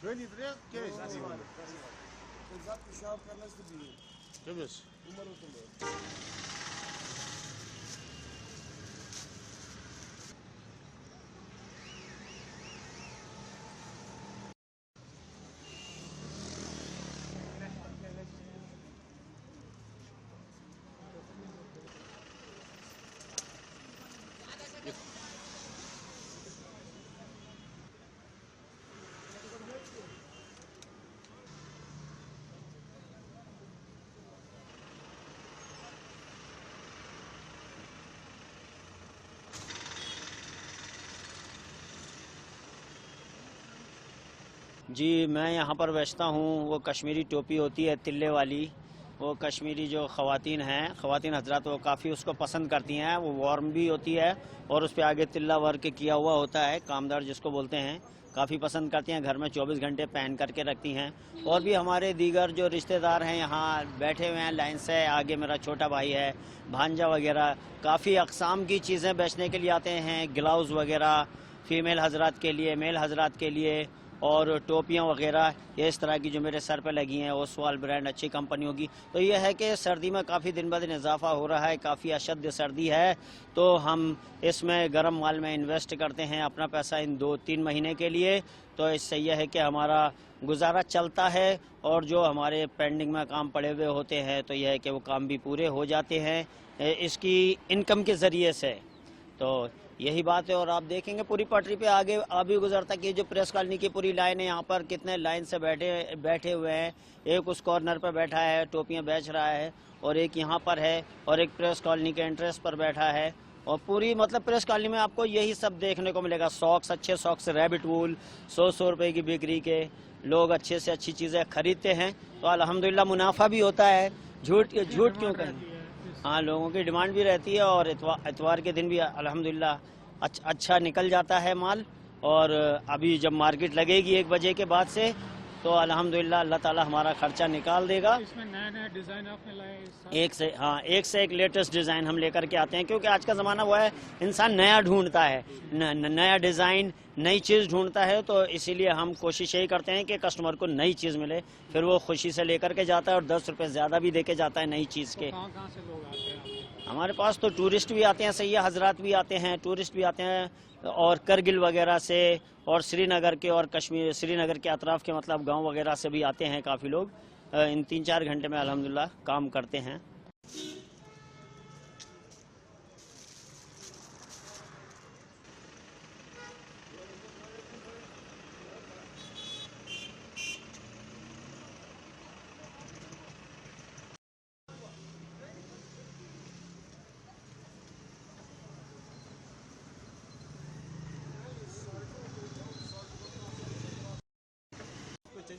Böyle direkt geç. Exato, puxar o canal de vinho. Temiz. Número também. جی میں یہاں پر بیچتا ہوں وہ کشمیری ٹوپی ہوتی ہے تلے والی، وہ کشمیری جو خواتین ہیں، خواتین حضرات، وہ کافی اس کو پسند کرتی ہیں. وہ وارم بھی ہوتی ہے اور اس پہ آگے تلہ ورک کیا ہوا ہوتا ہے، کامدار جس کو بولتے ہیں. کافی پسند کرتی ہیں، گھر میں 24 گھنٹے پہن کر کے رکھتی ہیں. اور بھی ہمارے دیگر جو رشتہ دار ہیں یہاں بیٹھے ہوئے ہیں لائن سے. آگے میرا چھوٹا بھائی ہے، بھانجا وغیرہ، کافی اقسام کی چیزیں بیچنے کے لیے آتے ہیں. گلاؤز وغیرہ فیمیل حضرات کے لیے، میل حضرات کے لیے، اور ٹوپیاں وغیرہ یہ اس طرح کی جو میرے سر پہ لگی ہیں، اوسوال برانڈ اچھی کمپنیوں کی. تو یہ ہے کہ سردی میں کافی دن بہ دن اضافہ ہو رہا ہے، کافی اشد سردی ہے، تو ہم اس میں گرم مال میں انویسٹ کرتے ہیں اپنا پیسہ ان 2-3 مہینے کے لیے. تو اس سے یہ ہے کہ ہمارا گزارا چلتا ہے، اور جو ہمارے پینڈنگ میں کام پڑے ہوئے ہوتے ہیں تو یہ ہے کہ وہ کام بھی پورے ہو جاتے ہیں اس کی انکم کے ذریعے سے. تو یہی بات ہے. اور آپ دیکھیں گے پوری پٹری پہ آگے ابھی گزرتا کہ جو پریس کالونی کی پوری لائن ہے، یہاں پر کتنے لائن سے بیٹھے ہوئے ہیں. ایک اس کارنر پہ بیٹھا ہے ٹوپیاں بیچ رہا ہے، اور ایک یہاں پر ہے، اور ایک پریس کالونی کے انٹریس پر بیٹھا ہے. اور پوری مطلب پریس کالونی میں آپ کو یہی سب دیکھنے کو ملے گا. ساکس، اچھے ساکس، ریبٹ وول 100 روپے کی بکری کے، لوگ اچھے سے اچھی چیزیں خریدتے ہیں. تو الحمدللہ منافع بھی ہوتا ہے. جھوٹ کیوں کہیں؟ ہاں، لوگوں کی ڈیمانڈ بھی رہتی ہے، اور اتوار کے دن بھی الحمدللہ اچھا نکل جاتا ہے مال. اور ابھی جب مارکیٹ لگے گی 1 بجے کے بعد سے تو الحمدللہ اللہ تعالی ہمارا خرچہ نکال دے گا. اس میں نئے ڈیزائن آپ نے لائے؟ ایک سے ایک لیٹسٹ ڈیزائن ہم لے کر کے آتے ہیں، کیونکہ آج کا زمانہ وہ ہے انسان نیا ڈھونڈتا ہے، نیا ڈیزائن، نئی چیز ڈھونڈتا ہے. تو اسی لیے ہم کوشش یہی کرتے ہیں کہ کسٹمر کو نئی چیز ملے، پھر وہ خوشی سے لے کر کے جاتا ہے، اور 10 روپے زیادہ بھی دے کے جاتا ہے نئی چیز کے. کہاں سے لوگ آتے ہیں؟ ہمارے پاس تو ٹورسٹ بھی آتے ہیں، سیاح حضرات بھی آتے ہیں، ٹورسٹ بھی آتے ہیں، اور کرگل وغیرہ سے، اور سری نگر کے، اور سری نگر کے اطراف کے مطلب گاؤں وغیرہ سے بھی آتے ہیں کافی لوگ. ان 3-4 گھنٹے میں الحمدللہ کام کرتے ہیں.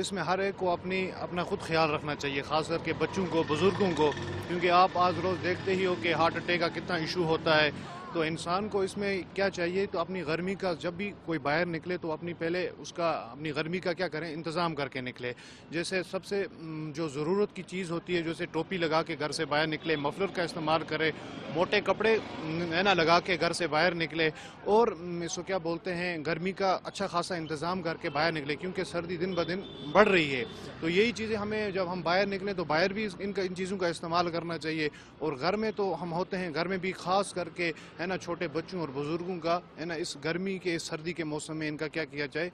اس میں ہر ایک کو اپنا خود خیال رکھنا چاہیے، خاص کر کے بچوں کو، بزرگوں کو، کیونکہ آپ آج روز دیکھتے ہی ہو کہ ہارٹ اٹیک کا کتنا ایشو ہوتا ہے. تو انسان کو اس میں کیا چاہیے، تو اپنی گرمی کا جب بھی کوئی باہر نکلے تو پہلے اپنی گرمی کا کیا کریں، انتظام کر کے نکلے. جیسے سب سے جو ضرورت کی چیز ہوتی ہے، جیسے ٹوپی لگا کے گھر سے باہر نکلے، مفلر کا استعمال کرے، موٹے کپڑے لگا کے گھر سے باہر نکلے، اور اس کو کیا بولتے ہیں، گرمی کا اچھا خاصا انتظام کر کے باہر نکلے، کیونکہ سردی دن بہ دن بڑھ رہی ہے. تو یہی چیزیں ہمیں جب ہم باہر نکلیں تو باہر بھی ان چیزوں کا استعمال کرنا چاہیے. اور گھر میں تو ہم ہوتے ہیں، گھر میں بھی خاص کر کے چھوٹے بچوں اور بزرگوں کا اس گرمی کے، اس سردی کے موسم میں ان کا کیا کیا جائے،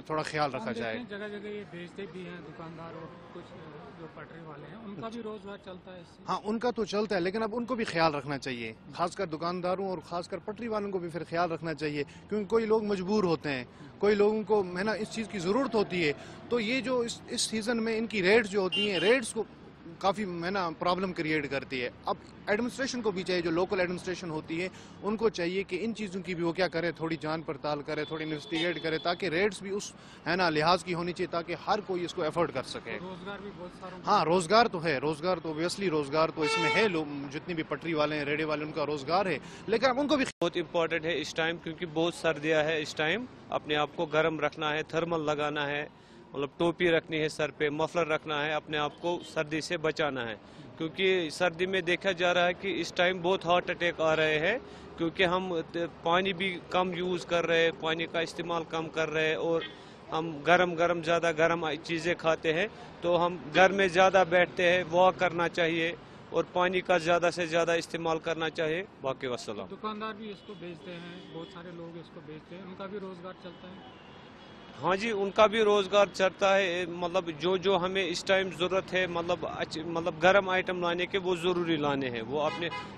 تھوڑا خیال رکھا جائے. جگہ جگہ یہ بیچتے بھی ہیں دکاندار، اور کچھ جو پٹری والے ہیں ان کا بھی روزگار چلتا ہے اس سے. ہاں، ان کا تو چلتا ہے، لیکن اب ان کو بھی خیال رکھنا چاہیے، خاص کر دکانداروں اور خاص کر پٹری والوں کو بھی پھر خیال رکھنا چاہیے، کیونکہ کوئی لوگ مجبور ہوتے ہیں، کوئی لوگوں کو اس چیز کی ضرورت ہوتی ہے. تو یہ جو اس سیزن میں ان کی ریٹس جو ہوتی ہیں، ریٹس کو کافی پرابلم کریٹ کرتی ہے. اب ایڈمنسٹریشن کو بھی چاہیے, جو لوکل ایڈمنسٹریشن ہوتی ہے ان کو چاہیے کہ ان چیزوں کی بھی وہ کیا کرے, تھوڑی جان پڑتال کرے, تھوڑی انویسٹیگیٹ کرے, تاکہ ریٹس بھی اس لحاظ کی ہونی چاہیے تاکہ ہر کوئی اس کو افورڈ کر سکے. روزگار بھی بہت ساروں کو. ہاں روزگار تو ہے, روزگار تو اوبیسلی روزگار تو اس میں ہے, لوگ جتنی بھی پٹری والے ہیں, ریڑے والے, ان کا روزگار ہے, لیکن اب ان کو بھی بہت امپورٹنٹ ہے اس ٹائم, کیونکہ بہت سردیاں ہے اس ٹائم. اپنے آپ کو گرم رکھنا ہے, تھرمل لگانا ہے, مطلب ٹوپی رکھنی ہے سر پہ, مفلر رکھنا ہے, اپنے آپ کو سردی سے بچانا ہے. کیونکہ سردی میں دیکھا جا رہا ہے کہ اس ٹائم بہت ہارٹ اٹیک آ رہے ہیں, کیونکہ ہم پانی بھی کم یوز کر رہے ہیں, پانی کا استعمال کم کر رہے ہیں, اور ہم زیادہ گرم چیزیں کھاتے ہیں, تو ہم گھر میں زیادہ بیٹھتے ہیں. واک کرنا چاہیے اور پانی کا زیادہ سے زیادہ استعمال کرنا چاہیے. باقی وسلام. دکاندار بھی اس کو بیچتے ہیں, بہت سارے لوگ اس کو بیچتے ہیں, ان کا بھی روزگار چلتا ہے. ہاں جی, ان کا بھی روزگار چلتا ہے. مطلب جو ہمیں اس ٹائم ضرورت ہے, مطلب گرم آئٹم لانے کے, وہ ضروری لانے ہیں. وہ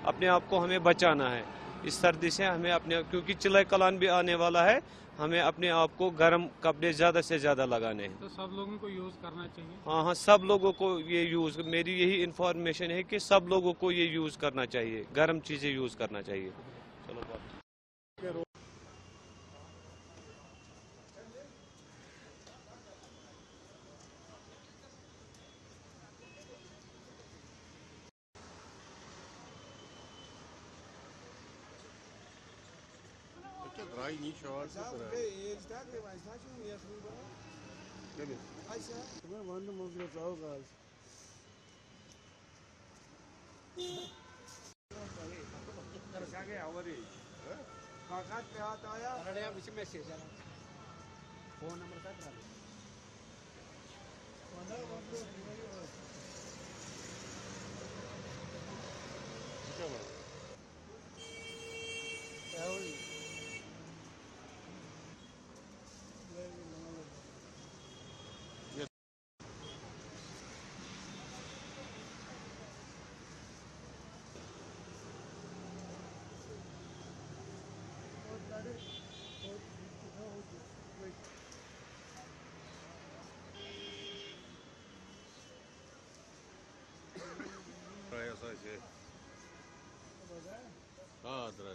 اپنے آپ کو ہمیں بچانا ہے اس سردی سے. ہمیں کیونکہ چلائے کلان بھی آنے والا ہے, ہمیں اپنے آپ کو گرم کپڑے زیادہ سے زیادہ لگانے ہیں. تو سب لوگوں کو یوز کرنا چاہیے. ہاں سب لوگوں کو یہ میری یہی انفارمیشن ہے کہ سب لوگوں کو یہ یوز کرنا چاہیے, گرم چیزیں یوز کرنا چاہیے. چلو بات. Drei nicht schon. Ah, drei.